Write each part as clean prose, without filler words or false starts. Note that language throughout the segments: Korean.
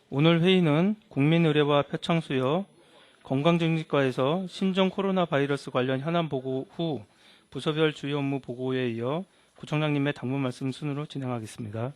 오늘 회의는 국민의례와 표창수여 건강증진과에서 신종 코로나 바이러스 관련 현안 보고 후 부서별 주요 업무 보고에 이어 부총장님의 당부 말씀 순으로 진행하겠습니다.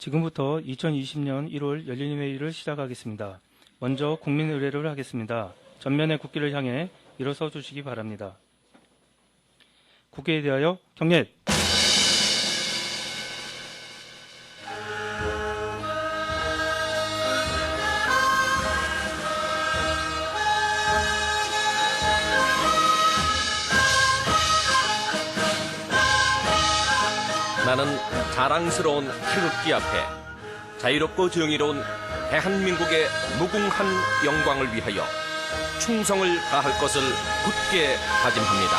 지금부터 2020년 1월 열린 회의를 시작하겠습니다. 먼저 국민 의례를 하겠습니다. 전면의 국기를 향해 일어서 주시기 바랍니다. 국회에 대하여 경례! 나는 자랑스러운 태극기 앞에 자유롭고 정의로운 대한민국의 무궁한 영광을 위하여 충성을 다할 것을 굳게 다짐합니다.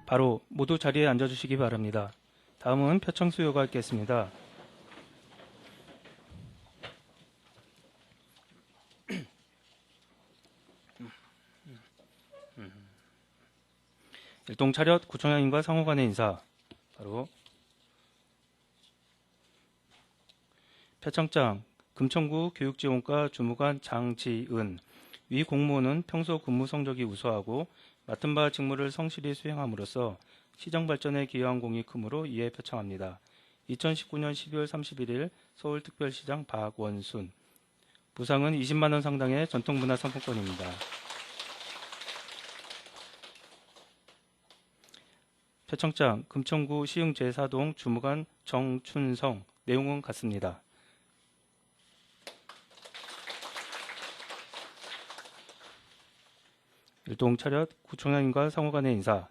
바로 모두 자리에 앉아주시기 바랍니다. 다음은 표창 수여가 있겠습니다. 일동 차렷 구청장님과 상호 간의 인사. 바로 표창장 금천구 교육지원과 주무관 장지은. 위 공무원은 평소 근무 성적이 우수하고 맡은 바 직무를 성실히 수행함으로써 시정 발전에 기여한 공이 크므로 이에 표창합니다. 2019년 12월 31일 서울특별시장 박원순. 부상은 20만 원 상당의 전통문화상품권입니다. 표창장 금천구 시흥 제4동 주무관 정춘성. 내용은 같습니다. 일동 차렷 구청장님과 상호 간의 인사.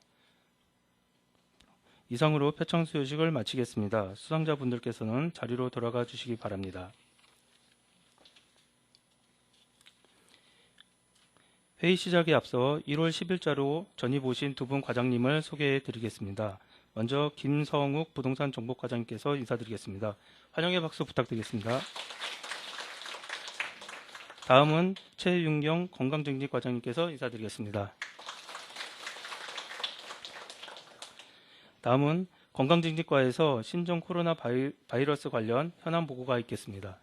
이상으로 표창 수여식을 마치겠습니다. 수상자분들께서는 자리로 돌아가 주시기 바랍니다. 회의 시작에 앞서 1월 10일자로 전입 오신 두 분 과장님을 소개해 드리겠습니다. 먼저 김성욱 부동산 정보과장님께서 인사드리겠습니다. 환영의 박수 부탁드리겠습니다. 다음은 최윤경 건강증진과장님께서 인사드리겠습니다. 다음은 건강증진과에서 신종 코로나 바이러스 관련 현안 보고가 있겠습니다.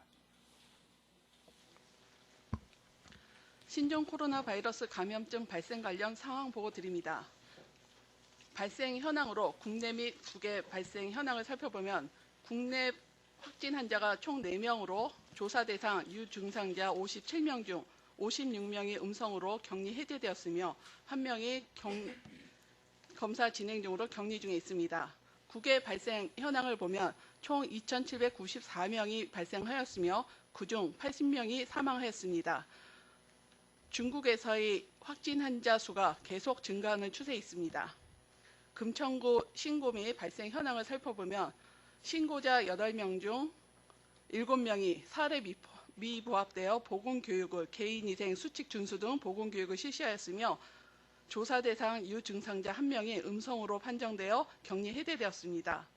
신종 코로나 바이러스 감염증 발생 관련 상황 보고 드립니다. 발생 현황으로 국내 및 국외 발생 현황을 살펴보면 국내 확진 환자가 총 4명으로 조사 대상 유증상자 57명 중 56명이 음성으로 격리 해제되었으며 1명이 검사 진행 중으로 격리 중에 있습니다. 국외 발생 현황을 보면 총 2,794명이 발생하였으며 그중 80명이 사망하였습니다. 중국에서의 확진 환자 수가 계속 증가하는 추세에 있습니다. 금천구 신고 및 발생 현황을 살펴보면 신고자 8명 중 7명이 사례 미부합되어 보건교육을 개인위생 수칙 준수 등 보건교육을 실시하였으며 조사 대상 유증상자 1명이 음성으로 판정되어 격리 해제되었습니다.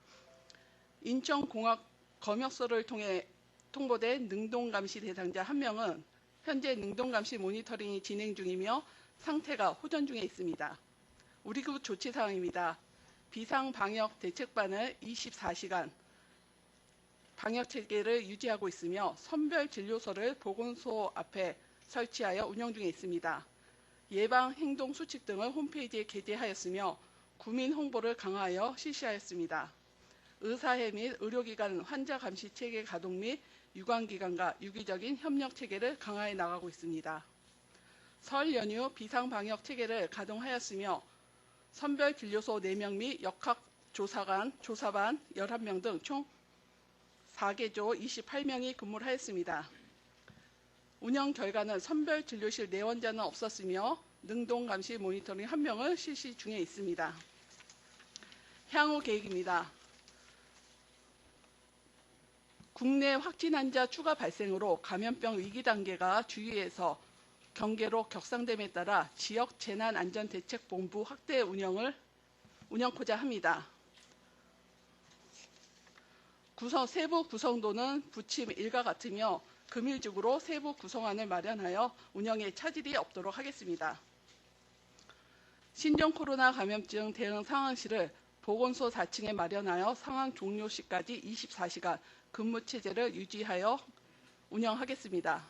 인천공학 검역소를 통해 통보된 능동감시 대상자 1명은 현재 능동감시 모니터링이 진행 중이며 상태가 호전 중에 있습니다. 우리국 조치사항입니다. 비상방역대책반을 24시간 방역체계를 유지하고 있으며 선별진료소를 보건소 앞에 설치하여 운영 중에 있습니다. 예방행동수칙 등을 홈페이지에 게재하였으며 구민 홍보를 강화하여 실시하였습니다. 의사회 및 의료기관 환자감시체계 가동 및 유관기관과 유기적인 협력체계를 강화해 나가고 있습니다. 설 연휴 비상방역체계를 가동하였으며 선별진료소 4명 및 역학조사관, 조사반 11명 등 총 4개조 28명이 근무를 하였습니다. 운영 결과는 선별진료실 내원자는 없었으며 능동감시 모니터링 1명을 실시 중에 있습니다. 향후 계획입니다. 국내 확진 환자 추가 발생으로 감염병 위기 단계가 주위에서 경계로 격상됨에 따라 지역 재난안전대책본부 확대 운영코자 합니다. 세부 구성도는 부침 일과 같으며 금일중으로 세부 구성안을 마련하여 운영에 차질이 없도록 하겠습니다. 신종 코로나 감염증 대응 상황실을 보건소 4층에 마련하여 상황 종료 시까지 24시간 근무 체제를 유지하여 운영하겠습니다.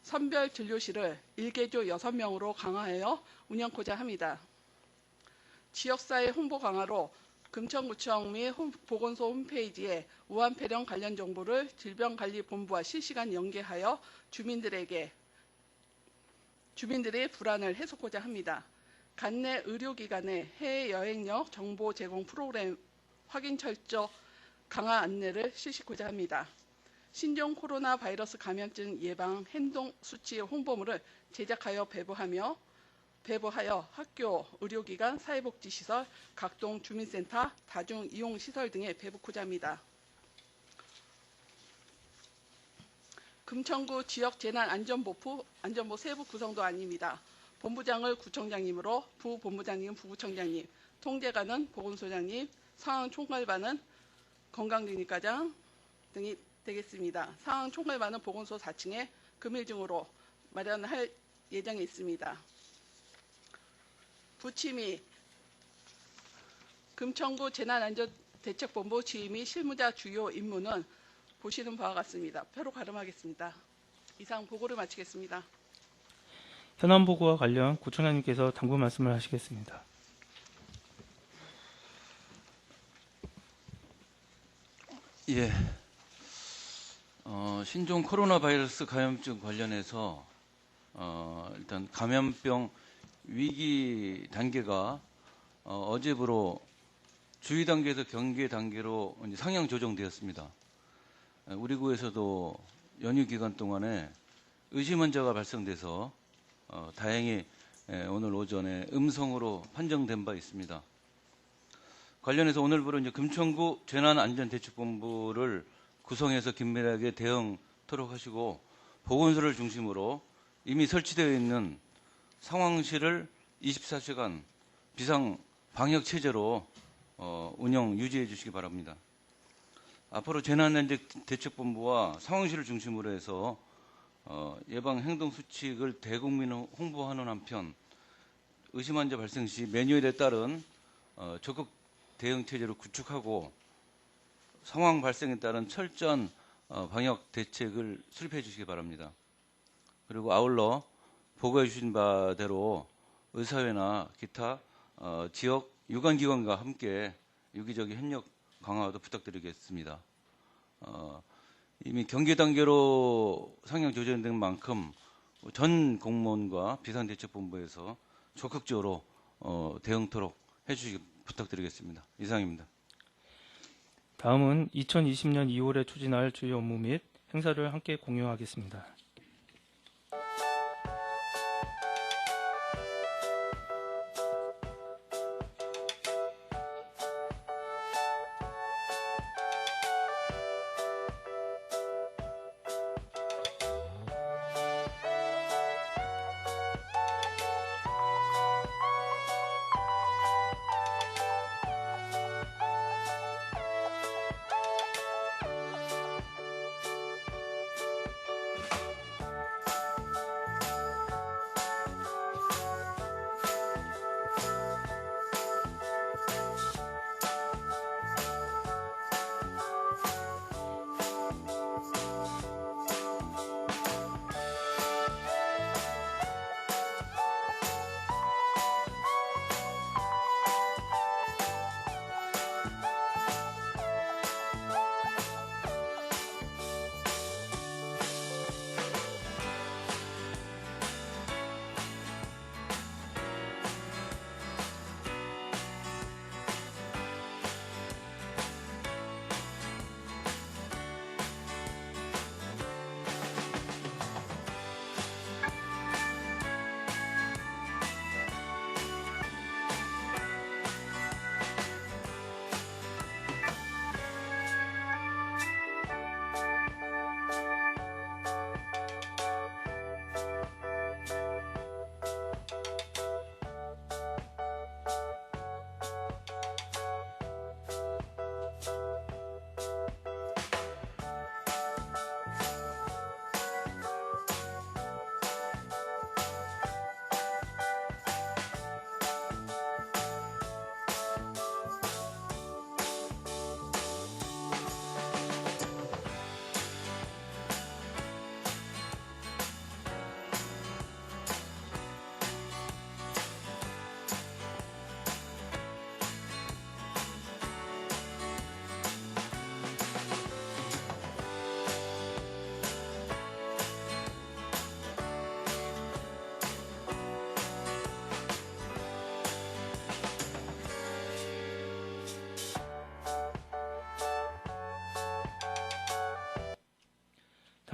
선별 진료실을 일개조 6명으로 강화하여 운영코자 합니다. 지역사회 홍보 강화로 금천구청 및 보건소 홈페이지에 우한폐렴 관련 정보를 질병관리본부와 실시간 연계하여 주민들의 불안을 해소하고자 합니다. 관내 의료기관의 해외 여행력 정보 제공 프로그램 확인 철저 강화 안내를 실시하고자 합니다. 신종 코로나 바이러스 감염증 예방 행동 수치 홍보물을 제작하여 배부하여 학교, 의료기관, 사회복지시설, 각동 주민센터, 다중이용시설 등에 배부하고자 합니다. 금천구 지역재난안전부 세부 구성도 아닙니다. 본부장을 구청장님으로 부본부장님, 부구청장님, 통제관은 보건소장님, 상황총괄반은 건강증진과장 등이 되겠습니다. 상황총괄반은 보건소 4층에 금일 중으로 마련할 예정에 있습니다. 부침이 금천구 재난안전대책본부 지휘 및 실무자 주요 임무는 보시는 바와 같습니다. 표로 가름하겠습니다. 이상 보고를 마치겠습니다. 현안 보고와 관련 구청장님께서 당부 말씀을 하시겠습니다. 예. 신종 코로나 바이러스 감염증 관련해서 일단 감염병 위기 단계가 어제부로 주의 단계에서 경계 단계로 이제 상향 조정되었습니다. 우리 구에서도 연휴 기간 동안에 의심 환자가 발생돼서 다행히 오늘 오전에 음성으로 판정된 바 있습니다. 관련해서 오늘부로 이제 금천구 재난안전대책본부를 구성해서 긴밀하게 대응토록 하시고 보건소를 중심으로 이미 설치되어 있는 상황실을 24시간 비상 방역 체제로 운영 유지해 주시기 바랍니다. 앞으로 재난안전대책본부와 상황실을 중심으로 해서 예방 행동 수칙을 대국민 홍보하는 한편 의심 환자 발생 시 매뉴얼에 따른 적극 대응 체제를 구축하고 상황 발생에 따른 철저한 방역 대책을 수립해 주시기 바랍니다. 그리고 아울러 보고해 주신 바대로 의사회나 기타 지역 유관기관과 함께 유기적인 협력 강화도 부탁드리겠습니다. 이미 경계 단계로 상향 조정된 만큼 전 공무원과 비상대책본부에서 적극적으로 대응토록 해주시기 부탁드리겠습니다. 이상입니다. 다음은 2020년 2월에 추진할 주요 업무 및 행사를 함께 공유하겠습니다.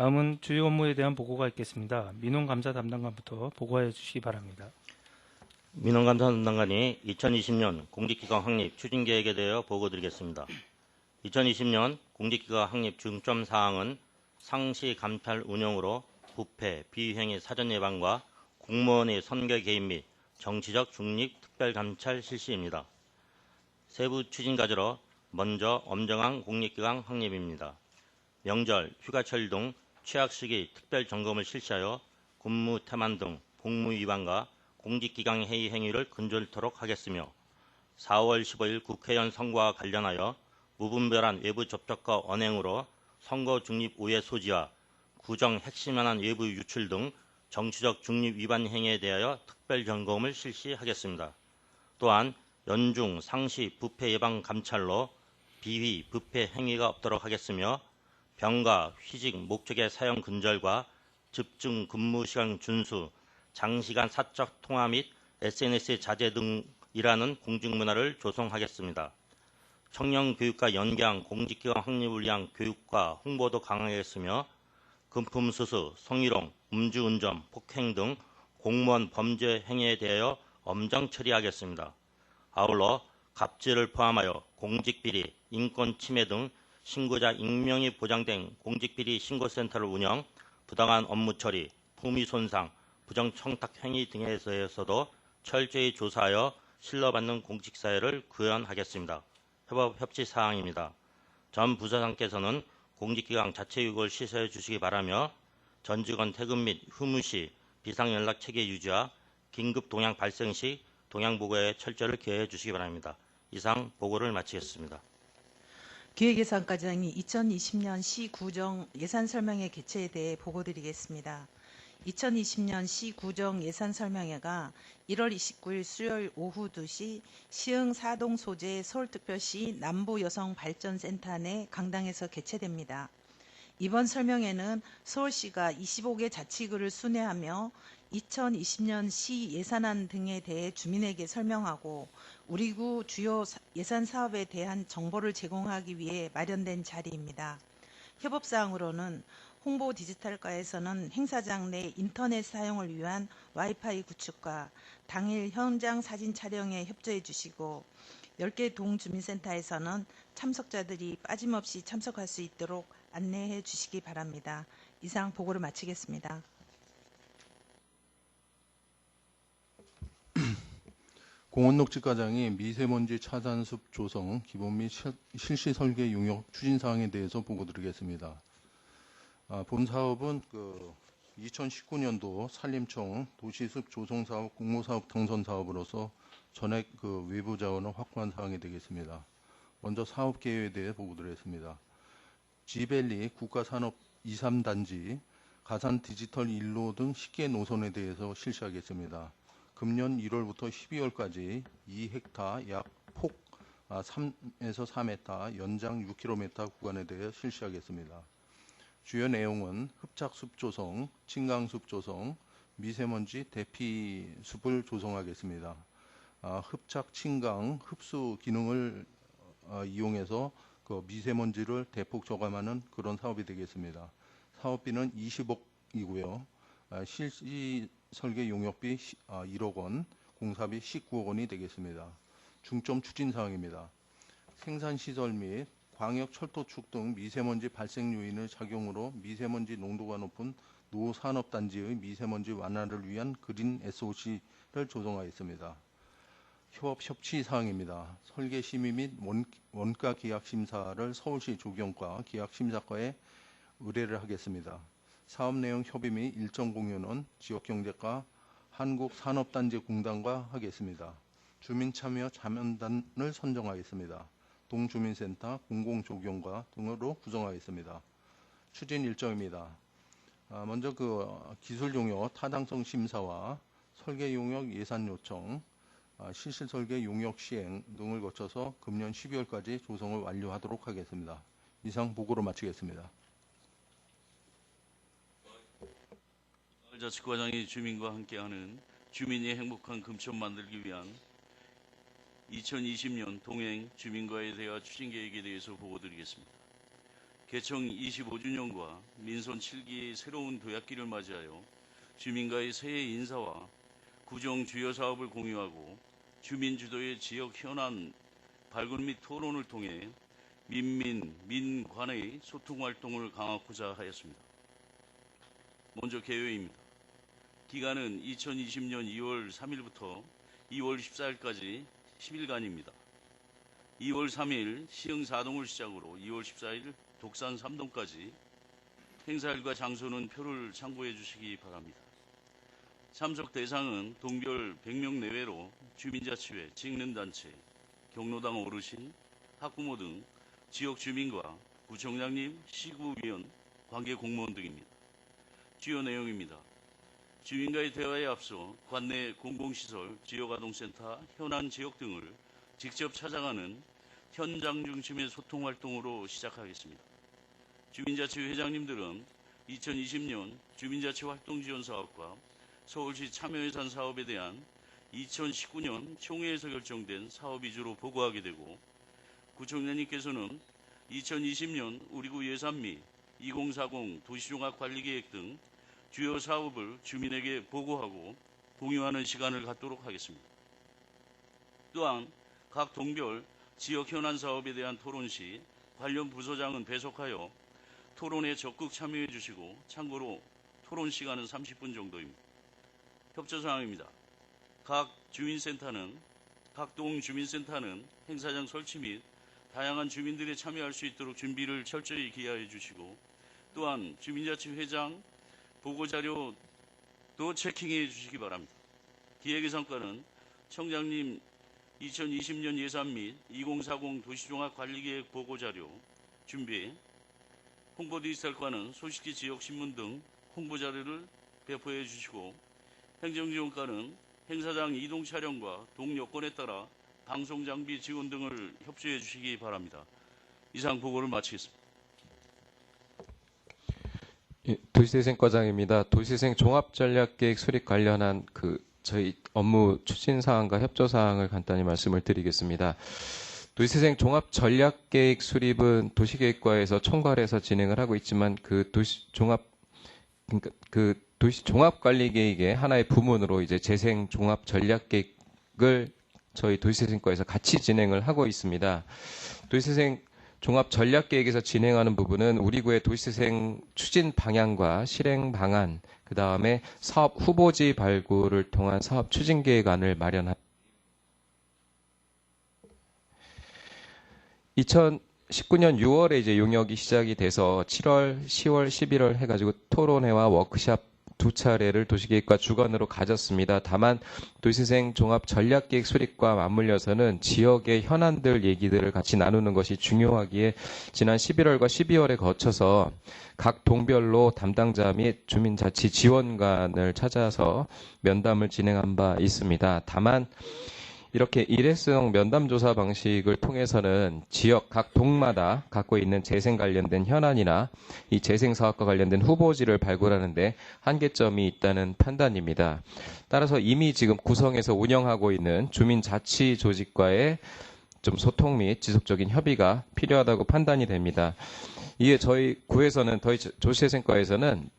다음은 주요 업무에 대한 보고가 있겠습니다. 민원감사 담당관부터 보고해 주시기 바랍니다. 민원감사 담당관이 2020년 공직기강 확립 추진계획에 대하여 보고드리겠습니다. 2020년 공직기강 확립 중점 사항은 상시 감찰 운영으로 부패, 비위행위 사전 예방과 공무원의 선거 개입 및 정치적 중립 특별감찰 실시입니다. 세부 추진 과제로 먼저 엄정한 공직기강 확립입니다. 명절, 휴가철 등 취약 시기 특별 점검을 실시하여 군무 태만 등 공무 위반과 공직기강 해이 행위를 근절토록 하겠으며 4월 15일 국회의원 선거와 관련하여 무분별한 외부 접촉과 언행으로 선거 중립 오해 소지와 구정 핵심 현안 외부 유출 등 정치적 중립 위반 행위에 대하여 특별 점검을 실시하겠습니다. 또한 연중 상시 부패 예방 감찰로 비위 부패 행위가 없도록 하겠으며 병가, 휴직, 목적의 사용 근절과 집중 근무 시간 준수, 장시간 사적 통화 및 SNS 자제 등이라는 공직 문화를 조성하겠습니다. 청년 교육과 연계한 공직기강 확립을 위한 교육과 홍보도 강화하겠으며 금품 수수, 성희롱, 음주운전, 폭행 등 공무원 범죄 행위에 대하여 엄정 처리하겠습니다. 아울러 갑질을 포함하여 공직비리, 인권침해 등 신고자 익명이 보장된 공직비리 신고센터를 운영, 부당한 업무 처리, 품위손상, 부정청탁 행위 등에 대해서도 철저히 조사하여 실러받는 공직사회를 구현하겠습니다. 협업협치사항입니다. 전 부서장께서는 공직기강 자체유급을 시사해 주시기 바라며 전 직원 퇴근 및 휴무 시 비상연락체계 유지와 긴급 동향 발생 시 동향보고에 철저를 기하해 주시기 바랍니다. 이상 보고를 마치겠습니다. 기획예산과장이 2020년 시구정 예산설명회 개최에 대해 보고드리겠습니다. 2020년 시구정 예산설명회가 1월 29일 수요일 오후 2시 시흥 사동 소재 서울특별시 남부여성발전센터 내 강당에서 개최됩니다. 이번 설명회는 서울시가 25개 자치구를 순회하며 2020년 시 예산안 등에 대해 주민에게 설명하고 우리 구 주요 예산 사업에 대한 정보를 제공하기 위해 마련된 자리입니다. 협업사항으로는 홍보 디지털과에서는 행사장 내 인터넷 사용을 위한 와이파이 구축과 당일 현장 사진 촬영에 협조해 주시고 10개 동주민센터에서는 참석자들이 빠짐없이 참석할 수 있도록 안내해 주시기 바랍니다. 이상 보고를 마치겠습니다. 공원녹지과장이 미세먼지 차단숲 조성 기본 및 실시 설계 용역 추진 사항에 대해서 보고드리겠습니다. 본 사업은 2019년도 산림청 도시숲 조성 사업 공모사업 당선 사업으로서 전액 외부 자원을 확보한 사항이 되겠습니다. 먼저 사업 계획에 대해 보고드리겠습니다. 지밸리 국가산업 2, 3단지 가산 디지털 일로 등 10개 노선에 대해서 실시하겠습니다. 금년 1월부터 12월까지 2헥타 약 폭 3에서 4m, 연장 6km 구간에 대해 실시하겠습니다. 주요 내용은 흡착숲 조성, 진강숲 조성, 미세먼지 대피숲을 조성하겠습니다. 흡착,清강, 흡수 기능을 이용해서 미세먼지를 대폭 저감하는 그런 사업이 되겠습니다. 사업비는 20억이고요. 실시 설계 용역비 1억 원, 공사비 19억 원이 되겠습니다. 중점 추진 사항입니다. 생산시설 및 광역철도축 등 미세먼지 발생 요인의 작용으로 미세먼지 농도가 높은 노산업단지의 미세먼지 완화를 위한 그린 SOC를 조성하였습니다. 협업협치 사항입니다. 설계심의 및 원가 계약 심사를 서울시 조경과 계약심사과에 의뢰를 하겠습니다. 사업 내용 협의 및 일정 공유는 지역경제과 한국산업단지공단과 하겠습니다. 주민참여 자문단을 선정하겠습니다. 동주민센터, 공공조경과 등으로 구성하겠습니다. 추진 일정입니다. 먼저 기술 용역 타당성 심사와 설계 용역 예산 요청, 실시 설계 용역 시행 등을 거쳐서 금년 12월까지 조성을 완료하도록 하겠습니다. 이상 보고로 마치겠습니다. 자치과장이 주민과 함께하는 주민이 행복한 금천 만들기 위한 2020년 동행 주민과의 대화 추진 계획에 대해서 보고드리겠습니다. 개청 25주년과 민선 7기의 새로운 도약기를 맞이하여 주민과의 새해 인사와 구정 주요 사업을 공유하고 주민 주도의 지역 현안 발굴 및 토론을 통해 민민 간의 소통 활동을 강화하고자 하였습니다. 먼저 개요입니다. 기간은 2020년 2월 3일부터 2월 14일까지 10일간입니다. 2월 3일 시흥 4동을 시작으로 2월 14일 독산 3동까지 행사일과 장소는 표를 참고해 주시기 바랍니다. 참석 대상은 동별 100명 내외로 주민자치회, 직능단체, 경로당 어르신, 학부모 등 지역 주민과 구청장님, 시구위원, 관계 공무원 등입니다. 주요 내용입니다. 주민과의 대화에 앞서 관내 공공시설, 지역아동센터, 현안 지역 등을 직접 찾아가는 현장 중심의 소통 활동으로 시작하겠습니다. 주민자치회 회장님들은 2020년 주민자치 활동지원 사업과 서울시 참여예산 사업에 대한 2019년 총회에서 결정된 사업 위주로 보고하게 되고, 구청장님께서는 2020년 우리구 예산 및 2040 도시종합관리계획 등 주요 사업을 주민에게 보고하고 공유하는 시간을 갖도록 하겠습니다. 또한 각 동별 지역 현안 사업에 대한 토론 시 관련 부서장은 배석하여 토론에 적극 참여해 주시고, 참고로 토론 시간은 30분 정도입니다. 협조사항입니다. 각 동 주민센터는 행사장 설치 및 다양한 주민들이 참여할 수 있도록 준비를 철저히 기하해 주시고, 또한 주민자치회장 보고자료도 체킹해 주시기 바랍니다. 기획의 성과는 청장님 2020년 예산 및 2040 도시종합관리계획 보고자료 준비, 홍보디지털과는 소식지 지역신문 등 홍보자료를 배포해 주시고, 행정지원과는 행사장 이동 촬영과 동 여건에 따라 방송장비 지원 등을 협조해 주시기 바랍니다. 이상 보고를 마치겠습니다. 예, 도시재생과장입니다. 도시재생 종합전략계획 수립 관련한 저희 업무 추진 사항과 협조 사항을 간단히 말씀을 드리겠습니다. 도시재생 종합전략계획 수립은 도시계획과에서 총괄해서 진행을 하고 있지만 도시 종합관리계획의 하나의 부문으로 이제 재생 종합전략계획을 저희 도시재생과에서 같이 진행을 하고 있습니다. 도시재생 종합전략계획에서 진행하는 부분은 우리 구의 도시재생 추진 방향과 실행 방안, 그 다음에 사업 후보지 발굴을 통한 사업 추진계획안을 마련합니다. 2019년 6월에 이제 용역이 시작이 돼서 7월, 10월, 11월 해가지고 토론회와 워크샵 2차례를 도시계획과 주관으로 가졌습니다. 다만 도시재생 종합전략계획 수립과 맞물려서는 지역의 현안들 얘기들을 같이 나누는 것이 중요하기에 지난 11월과 12월에 거쳐서 각 동별로 담당자 및 주민자치 지원관을 찾아서 면담을 진행한 바 있습니다. 다만 이렇게 일회성 면담조사 방식을 통해서는 지역 각 동마다 갖고 있는 재생 관련된 현안이나 이 재생 사업과 관련된 후보지를 발굴하는데 한계점이 있다는 판단입니다. 따라서 이미 지금 구성해서 운영하고 있는 주민자치 조직과의 좀 소통 및 지속적인 협의가 필요하다고 판단이 됩니다. 이에 저희 구에서는 도시재생과에서는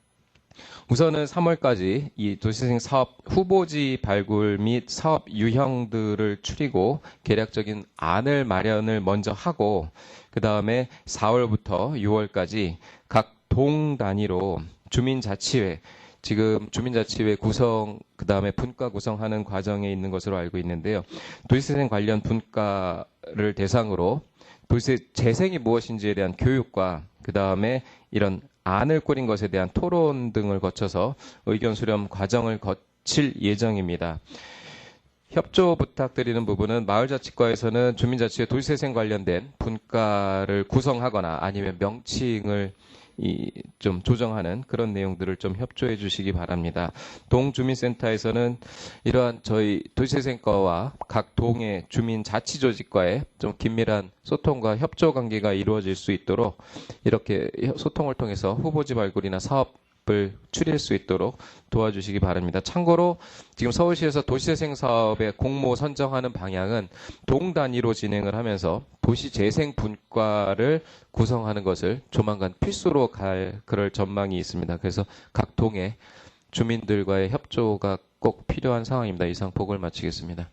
우선은 3월까지 이 도시재생 사업 후보지 발굴 및 사업 유형들을 추리고 계략적인 안을 마련을 먼저 하고, 그 다음에 4월부터 6월까지 각 동 단위로 주민자치회, 지금 주민자치회 구성, 그 다음에 분과 구성하는 과정에 있는 것으로 알고 있는데요. 도시재생 관련 분과를 대상으로 도시재생이 무엇인지에 대한 교육과 그 다음에 이런 안을 꾸린 것에 대한 토론 등을 거쳐서 의견 수렴 과정을 거칠 예정입니다. 협조 부탁드리는 부분은 마을자치과에서는 주민자치회 도시재생 관련된 분과를 구성하거나 아니면 명칭을 좀 조정하는 그런 내용들을 좀 협조해 주시기 바랍니다. 동주민센터에서는 이러한 저희 도시재생과와 각 동의 주민자치조직과의 좀 긴밀한 소통과 협조 관계가 이루어질 수 있도록 이렇게 소통을 통해서 후보지 발굴이나 사업 을 추릴 수 있도록 도와주시기 바랍니다. 참고로 지금 서울시에서 도시재생 사업의 공모 선정하는 방향은 동 단위로 진행을 하면서 도시재생 분과를 구성하는 것을 조만간 필수로 그럴 전망이 있습니다. 그래서 각 동의 주민들과의 협조가 꼭 필요한 상황입니다. 이상 보고를 마치겠습니다.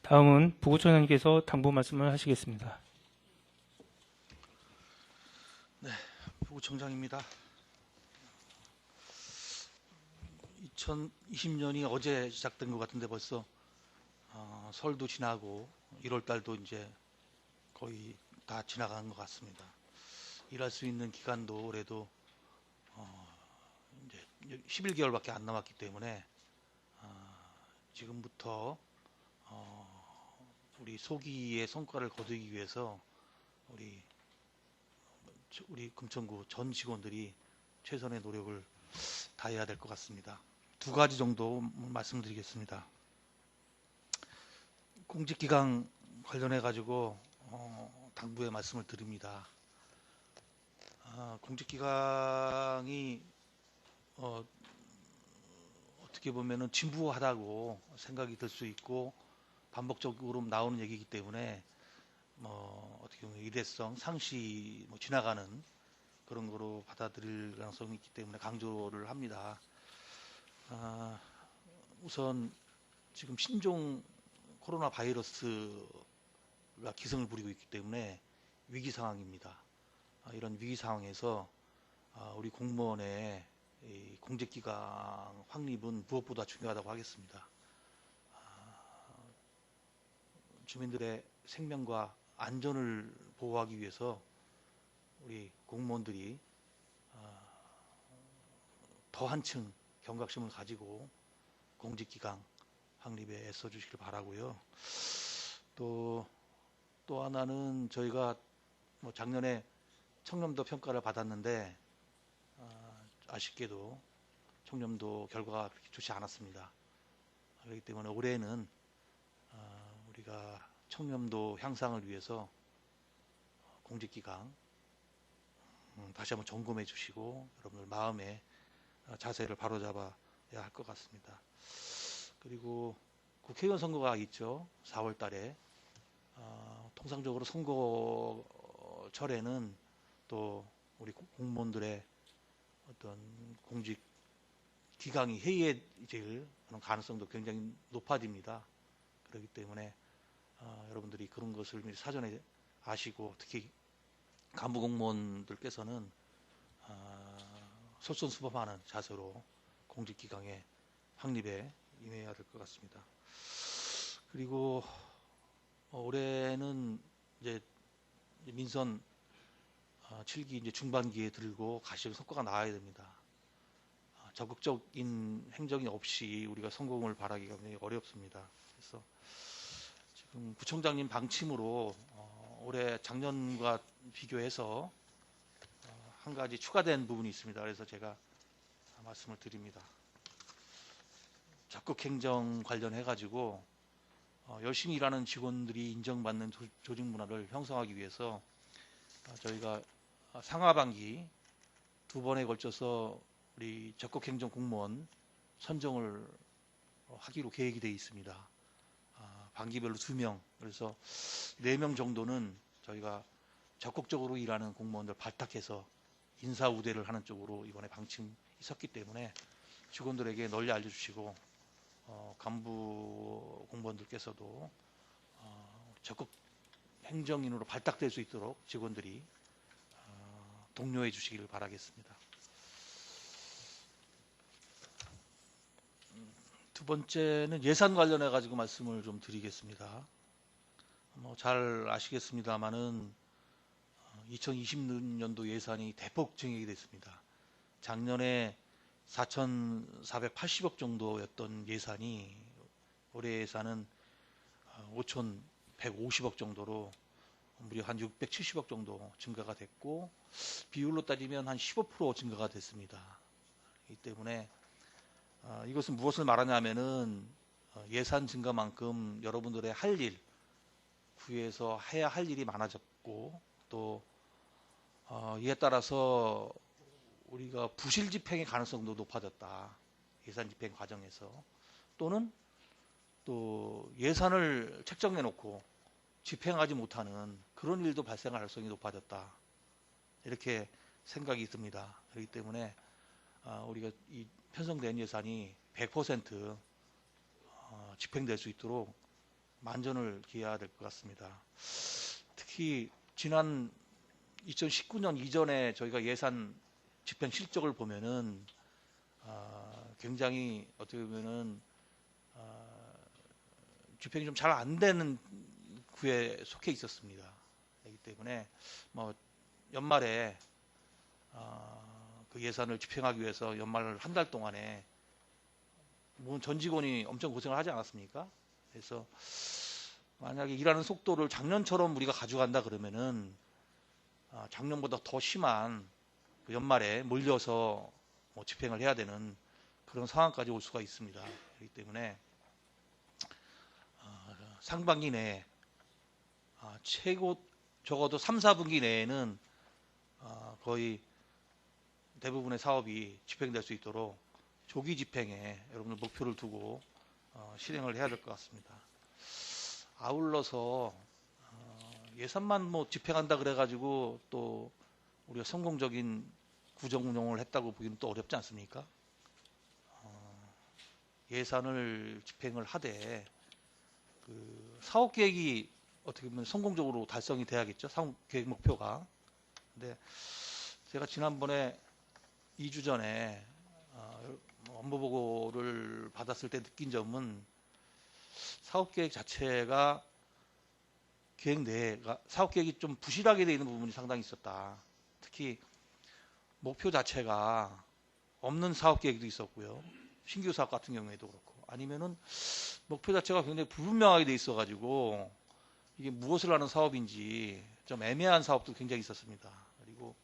다음은 부구청장님께서 당부 말씀을 하시겠습니다. 부구청장입니다. 2020년이 어제 시작된 것 같은데 벌써 설도 지나고 1월 달도 이제 거의 다 지나간 것 같습니다. 일할 수 있는 기간도 올해도 이제 11개월밖에 안 남았기 때문에 지금부터 우리 소기의 성과를 거두기 위해서 우리 금천구 전 직원들이 최선의 노력을 다해야 될 것 같습니다. 두 가지 정도 말씀드리겠습니다. 공직기강 관련해 가지고 당부의 말씀을 드립니다. 공직기강이 어떻게 보면은 진부하다고 생각이 들 수 있고 반복적으로 나오는 얘기이기 때문에 어떻게 보면 일회성, 상시 지나가는 그런 거로 받아들일 가능성이 있기 때문에 강조를 합니다. 우선 지금 신종 코로나 바이러스가 기승을 부리고 있기 때문에 위기 상황입니다. 이런 위기 상황에서 우리 공무원의 공직기강 확립은 무엇보다 중요하다고 하겠습니다. 주민들의 생명과 안전을 보호하기 위해서 우리 공무원들이 더 한층 경각심을 가지고 공직기강 확립에 애써주시길 바라고요. 또 하나는 저희가 작년에 청렴도 평가를 받았는데 아쉽게도 청렴도 결과가 그렇게 좋지 않았습니다. 그렇기 때문에 올해는 우리가 청렴도 향상을 위해서 공직기강 다시 한번 점검해 주시고 여러분들 마음의 자세를 바로잡아야 할 것 같습니다. 그리고 국회의원 선거가 있죠. 4월 달에 통상적으로 선거철에는 또 우리 공무원들의 어떤 공직 기강이 해이해질 그런 가능성도 굉장히 높아집니다. 그렇기 때문에 여러분들이 그런 것을 미리 사전에 아시고 특히 간부 공무원들께서는 솔선수범하는 자세로 공직기강의 확립에 임해야 될 것 같습니다. 그리고 올해는 이제 민선 7기 이제 중반기에 들고 가시적 성과가 나와야 됩니다. 적극적인 행정이 없이 우리가 성공을 바라기가 굉장히 어렵습니다. 그래서 지금 구청장님 방침으로 올해 작년과 비교해서 한 가지 추가된 부분이 있습니다. 그래서 제가 말씀을 드립니다. 적극 행정 관련해 가지고 열심히 일하는 직원들이 인정받는 조직 문화를 형성하기 위해서 저희가 상하반기 두 번에 걸쳐서 우리 적극 행정 공무원 선정을 하기로 계획이 되어 있습니다. 반기별로 2명, 그래서 4명 정도는 저희가 적극적으로 일하는 공무원들 발탁해서 인사 우대를 하는 쪽으로 이번에 방침이 있었기 때문에 직원들에게 널리 알려주시고 간부 공무원들께서도 적극 행정인으로 발탁될 수 있도록 직원들이 독려해 주시기를 바라겠습니다. 두 번째는 예산 관련해 가지고 말씀을 좀 드리겠습니다. 잘 아시겠습니다만은 2020년도 예산이 대폭 증액이 됐습니다. 작년에 4,480억 정도였던 예산이 올해 예산은 5,150억 정도로 무려 한 670억 정도 증가가 됐고 비율로 따지면 한 15% 증가가 됐습니다. 이 때문에 이것은 무엇을 말하냐면은 예산 증가만큼 여러분들의 할 일, 구에서 해야 할 일이 많아졌고 또 이에 따라서 우리가 부실 집행의 가능성도 높아졌다. 예산 집행 과정에서. 또는 또 예산을 책정해 놓고 집행하지 못하는 그런 일도 발생할 가능성이 높아졌다. 이렇게 생각이 듭니다. 그렇기 때문에 우리가 이 편성된 예산이 100% 집행될 수 있도록 만전을 기해야 될 것 같습니다. 특히 지난 2019년 이전에 저희가 예산 집행 실적을 보면은 굉장히 어떻게 보면은 집행이 좀 잘 안 되는 구에 속해 있었습니다. 그렇기 때문에 뭐 연말에 그 예산을 집행하기 위해서 연말 한 달 동안에 뭐 전 직원이 엄청 고생을 하지 않았습니까? 그래서 만약에 일하는 속도를 작년처럼 우리가 가져간다 그러면은 작년보다 더 심한 그 연말에 몰려서 뭐 집행을 해야 되는 그런 상황까지 올 수가 있습니다. 그렇기 때문에 상반기 내에 최고 적어도 3, 4분기 내에는 거의 대부분의 사업이 집행될 수 있도록 조기 집행에 여러분들 목표를 두고 실행을 해야 될 것 같습니다. 아울러서 예산만 뭐 집행한다 그래가지고 또 우리가 성공적인 구정 운영을 했다고 보기는 또 어렵지 않습니까? 예산을 집행을 하되 그 사업 계획이 어떻게 보면 성공적으로 달성이 돼야겠죠. 사업 계획 목표가. 근데 제가 지난번에 2주 전에 업무 보고를 받았을 때 느낀 점은 사업 계획 자체가 계획 내가 사업 계획이 좀 부실하게 되어 있는 부분이 상당히 있었다. 특히 목표 자체가 없는 사업 계획도 있었고요. 신규 사업 같은 경우에도 그렇고 아니면은 목표 자체가 굉장히 불분명하게 돼 있어 가지고 이게 무엇을 하는 사업인지 좀 애매한 사업도 굉장히 있었습니다. 그리고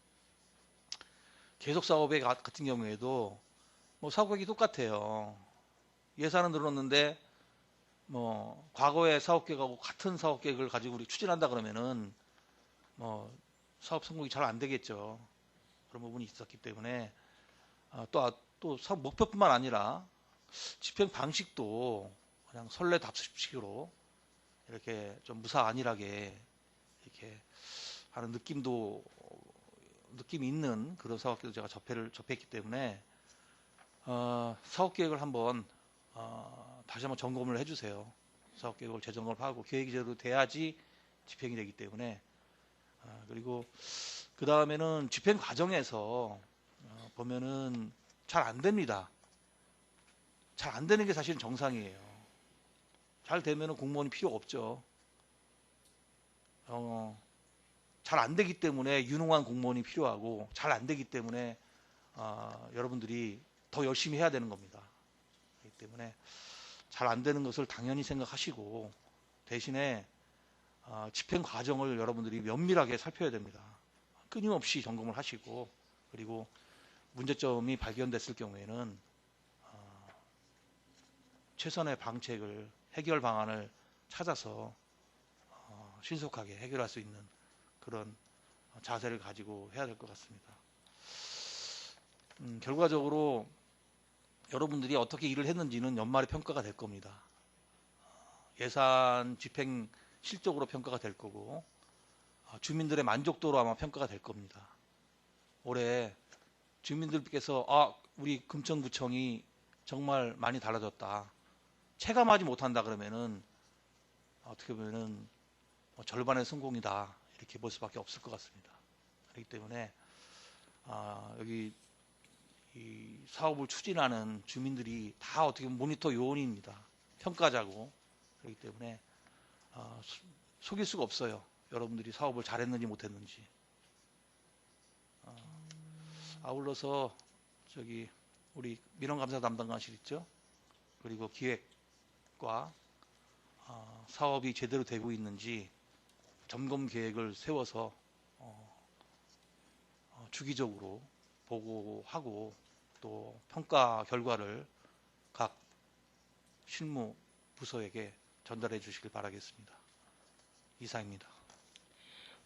계속 사업의 같은 경우에도 뭐 사업 계획이 똑같아요. 예산은 늘었는데 뭐 과거의 사업 계획하고 같은 사업 계획을 가지고 우리 추진한다 그러면은 뭐 사업 성공이 잘 안 되겠죠. 그런 부분이 있었기 때문에 또 사업 목표뿐만 아니라 집행 방식도 그냥 설레답식으로 이렇게 좀 무사안일하게 이렇게 하는 느낌이 있는 그런 사업 계획도 제가 접했기 때문에 사업 계획을 한번 다시 한번 점검을 해주세요. 사업 계획을 재점검을 하고 계획이 제대로 돼야지 집행이 되기 때문에 그리고 그 다음에는 집행 과정에서 보면은 잘 안 됩니다. 잘 안 되는 게 사실은 정상이에요. 잘 되면은 공무원이 필요 없죠. 잘 안 되기 때문에 유능한 공무원이 필요하고 잘 안 되기 때문에 여러분들이 더 열심히 해야 되는 겁니다. 그렇기 때문에 잘 안 되는 것을 당연히 생각하시고 대신에 집행 과정을 여러분들이 면밀하게 살펴야 됩니다. 끊임없이 점검을 하시고 그리고 문제점이 발견됐을 경우에는 최선의 방책을 해결 방안을 찾아서 신속하게 해결할 수 있는 그런 자세를 가지고 해야 될 것 같습니다. 결과적으로 여러분들이 어떻게 일을 했는지는 연말에 평가가 될 겁니다. 예산 집행 실적으로 평가가 될 거고 주민들의 만족도로 아마 평가가 될 겁니다. 올해 주민들께서 우리 금천구청이 정말 많이 달라졌다. 체감하지 못한다 그러면은 어떻게 보면은 절반의 성공이다 이렇게 볼 수밖에 없을 것 같습니다. 그렇기 때문에 여기 이 사업을 추진하는 주민들이 다 어떻게 보면 모니터 요원입니다. 평가자고. 그렇기 때문에 속일 수가 없어요. 여러분들이 사업을 잘했는지 못했는지. 아울러서 저기 우리 민원감사 담당관실 있죠. 그리고 기획과 사업이 제대로 되고 있는지 점검 계획을 세워서 주기적으로 보고하고 또 평가 결과를 각 실무 부서에게 전달해 주시길 바라겠습니다. 이상입니다.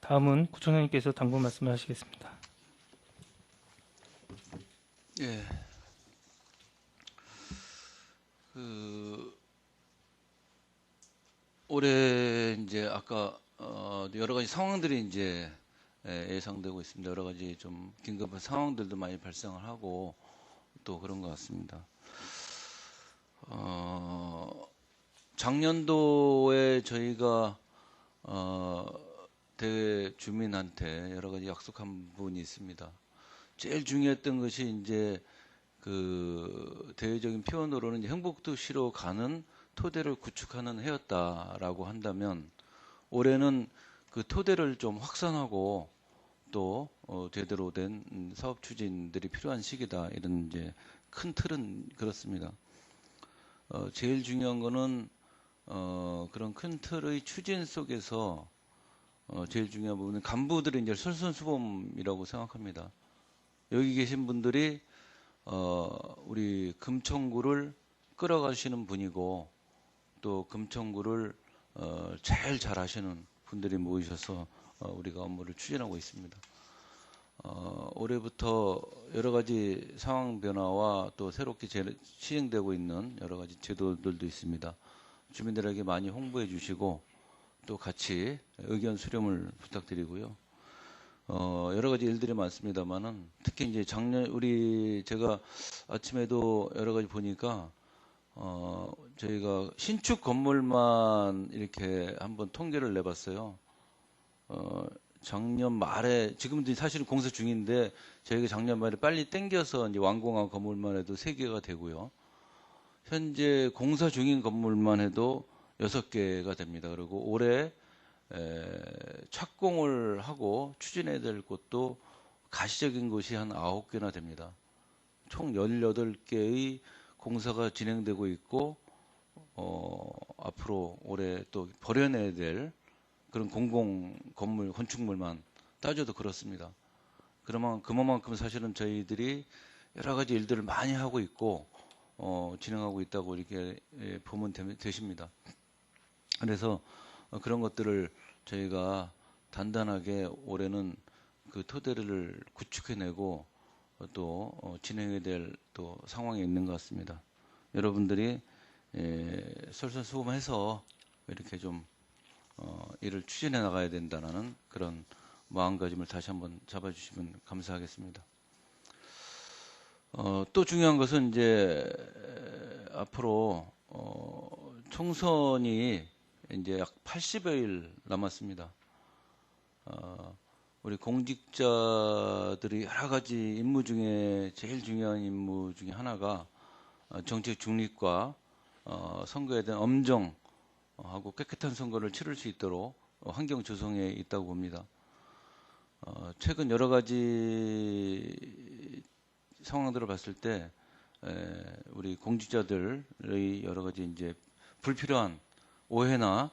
다음은 구청장님께서 당부 말씀을 하시겠습니다. 예. 올해 이제 아까 여러 가지 상황들이 이제 예상되고 있습니다. 여러 가지 좀 긴급한 상황들도 많이 발생을 하고 또 그런 것 같습니다. 작년도에 저희가 대회 주민한테 여러 가지 약속한 부분이 있습니다. 제일 중요했던 것이 이제 그 대외적인 표현으로는 이제 행복도시로 가는 토대를 구축하는 해였다라고 한다면 올해는 그 토대를 좀 확산하고 또 제대로 된 사업 추진들이 필요한 시기다, 이런 이제 큰 틀은 그렇습니다. 제일 중요한 거는 그런 큰 틀의 추진 속에서 제일 중요한 부분은 간부들이 이제 솔선수범이라고 생각합니다. 여기 계신 분들이 우리 금천구를 끌어가시는 분이고 또 금천구를 제일 잘하시는 분들이 모이셔서 우리가 업무를 추진하고 있습니다. 올해부터 여러 가지 상황 변화와 또 새롭게 시행되고 있는 여러 가지 제도들도 있습니다. 주민들에게 많이 홍보해 주시고 또 같이 의견 수렴을 부탁드리고요. 여러 가지 일들이 많습니다만은 특히 이제 제가 아침에도 여러 가지 보니까 저희가 신축 건물만 이렇게 한번 통계를 내봤어요. 작년 말에, 지금도 사실은 공사 중인데 저희가 작년 말에 빨리 땡겨서 이제 완공한 건물만 해도 3개가 되고요. 현재 공사 중인 건물만 해도 6개가 됩니다. 그리고 올해 착공을 하고 추진해야 될 곳도 가시적인 곳이 한 9개나 됩니다. 총 18개의 공사가 진행되고 있고 앞으로 올해 또 벌여내야 될 그런 공공 건물, 건축물만 따져도 그렇습니다. 그만큼 사실은 저희들이 여러 가지 일들을 많이 하고 있고 진행하고 있다고 이렇게 보면 되십니다. 그래서 그런 것들을 저희가 단단하게 올해는 그 토대를 구축해내고 또 진행해야 될 또 상황에 있는 것 같습니다. 여러분들이 솔선수범해서 이렇게 좀 일을 추진해 나가야 된다는 그런 마음가짐을 다시 한번 잡아주시면 감사하겠습니다. 또 중요한 것은 이제 앞으로 총선이 이제 약 80여일 남았습니다. 우리 공직자들이 여러 가지 임무 중에 제일 중요한 임무 중에 하나가 정책 중립과 선거에 대한 엄정하고 깨끗한 선거를 치를 수 있도록 환경 조성에 있다고 봅니다. 최근 여러 가지 상황들을 봤을 때 우리 공직자들의 여러 가지 이제 불필요한 오해나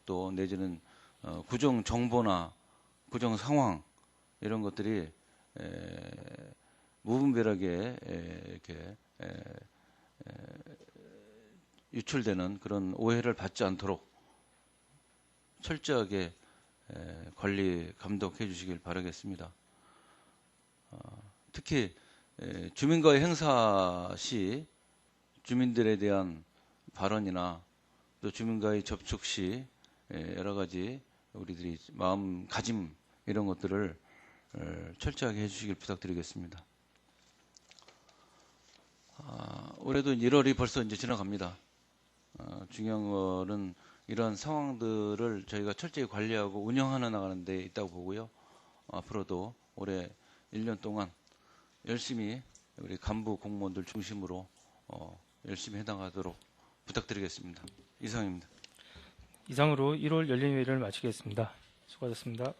또 내지는 구정 정보나 구정 상황 이런 것들이 무분별하게 이렇게 유출되는 그런 오해를 받지 않도록 철저하게 관리 감독해 주시길 바라겠습니다. 특히 주민과의 행사 시 주민들에 대한 발언이나 또 주민과의 접촉 시 여러 가지 우리들이 마음가짐 이런 것들을 철저하게 해주시길 부탁드리겠습니다. 올해도 1월이 벌써 이제 지나갑니다. 중요한 거는 이러한 상황들을 저희가 철저히 관리하고 운영하는 나가는 데 있다고 보고요. 앞으로도 올해 1년 동안 열심히 우리 간부 공무원들 중심으로 열심히 해나가도록 부탁드리겠습니다. 이상입니다. 이상으로 1월 열린회의를 마치겠습니다. 수고하셨습니다.